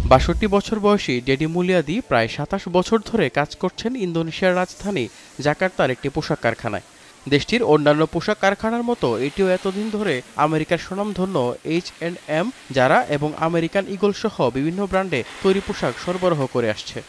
৬২ বছর বয়সী ডেডি মুলিয়াদি প্রায় ২৭ বছর ধরে কাজ করছেন ইন্দোনেশিয়ার রাজধানী জাকার্তার একটি পোশাক কারখানায়। দেশটির অন্যান্য পোশাক কারখানার মতো এটিও এতদিন ধরে আমেরিকার স্বনামধন্য H&M, জারা এবং আমেরিকান ঈগল সহ বিভিন্ন ব্র্যান্ডে তৈরি পোশাক সরবরাহ করে আসছে।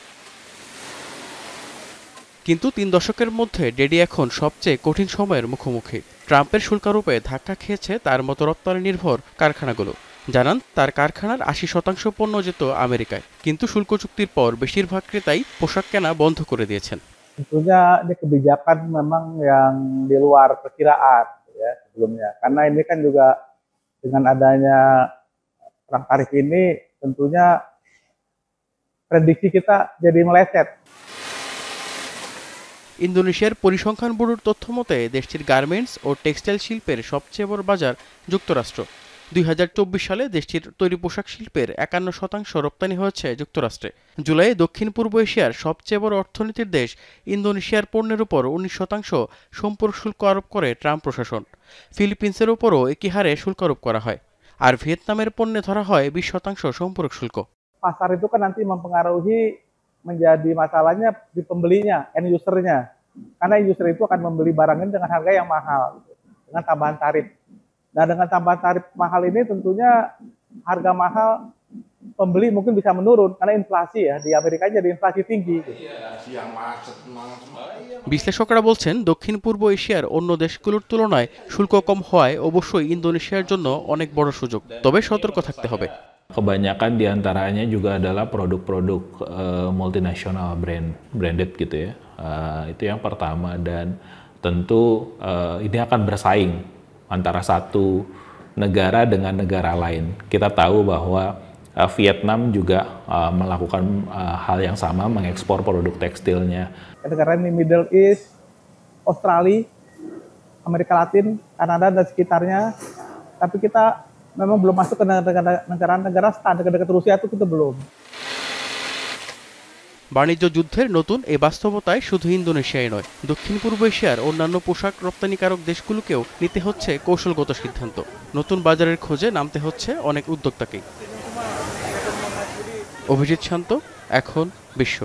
কিন্তু ৩ দশকের মধ্যে ডেডি এখন সবচেয়ে কঠিন সময়ের মুখোমুখি। ট্রাম্পের শুল্কারোপে ধাক্কা খেয়েছে তার মতো রপ্তানি নির্ভর কারখানাগুলো। জানান, তার কারখানার ৮০% পণ্য যেত আমেরিকায়, কিন্তু শুল্ক চুক্তির পর বেশিরভাগ ক্রেতাই পোশাক কেনা বন্ধ করে দিয়েছেন। Tentunya ini kebijakan memang yang di luar perkiraan ya sebelumnya. Karena ini kan juga dengan adanya perang tarif ini tentunya prediksi kita jadi meleset. ইন্দোনেশিয়ার পরিসংখ্যান ব্যুরোর তথ্য মতে দেশটির গার্মেন্টস ও টেক্সটাইল শিল্পের সবচেয়ে বড় বাজার যুক্তরাষ্ট্র। ২০২৪ সালে দেশটির তৈরি পোশাক শিল্পের ৫১% রপ্তানি হয়েছে যুক্তরাষ্ট্রে। জুলাইয়ে দক্ষিণ পূর্ব এশিয়ার সবচেয়ে বড় অর্থনীতির দেশ ইন্দোনেশিয়ার পণ্যের উপর ১৯% সম্পূরক শুল্ক আরোপ করে ট্রাম্প প্রশাসন। ফিলিপিন্সের উপরও একই হারে শুল্ক আরোপ করা হয়, আর ভিয়েতনামের পণ্যে ধরা হয় ২০% সম্পূরক শুল্ক। Pasar itu kan nanti mempengaruhi menjadi masalahnya di pembelinya, end user-nya. Karena end user itu akan membeli barang ini dengan harga yang mahal, dengan tambahan tarif. Nah, dengan tambahan tarif mahal ini tentunya harga mahal pembeli mungkin bisa menurun karena inflasi ya di Amerika jadi inflasi tinggi. বিশ্লেষকরা বলছেন, দক্ষিণ পূর্ব এশিয়ার অন্য দেশগুলোর তুলনায় শুল্ক কম হওয়ায় অবশ্যই ইন্দোনেশিয়ার জন্য অনেক বড় সুযোগ, তবে সতর্ক থাকতে হবে। Kebanyakan diantaranya juga adalah produk-produk multinasional branded gitu ya. Itu yang pertama, dan tentu ini akan bersaing antara satu negara dengan negara lain. Kita tahu bahwa Vietnam juga melakukan hal yang sama, mengekspor produk tekstilnya. Negara ini Middle East, Australia, Amerika Latin, Kanada dan sekitarnya, tapi kita memang belum masuk ke negara-negara standar dekat Rusia itu kita belum. বাণিজ্য যুদ্ধের নতুন এই বাস্তবতায় শুধু ইন্দোনেশিয়াই নয়, দক্ষিণ পূর্ব এশিয়ার অন্যান্য পোশাক রপ্তানিকারক দেশগুলোকেও নিতে হচ্ছে কৌশলগত সিদ্ধান্ত। নতুন বাজারের খোঁজে নামতে হচ্ছে অনেক উদ্যোক্তাকেই। অভিজিৎ শান্ত, এখন বিশ্ব।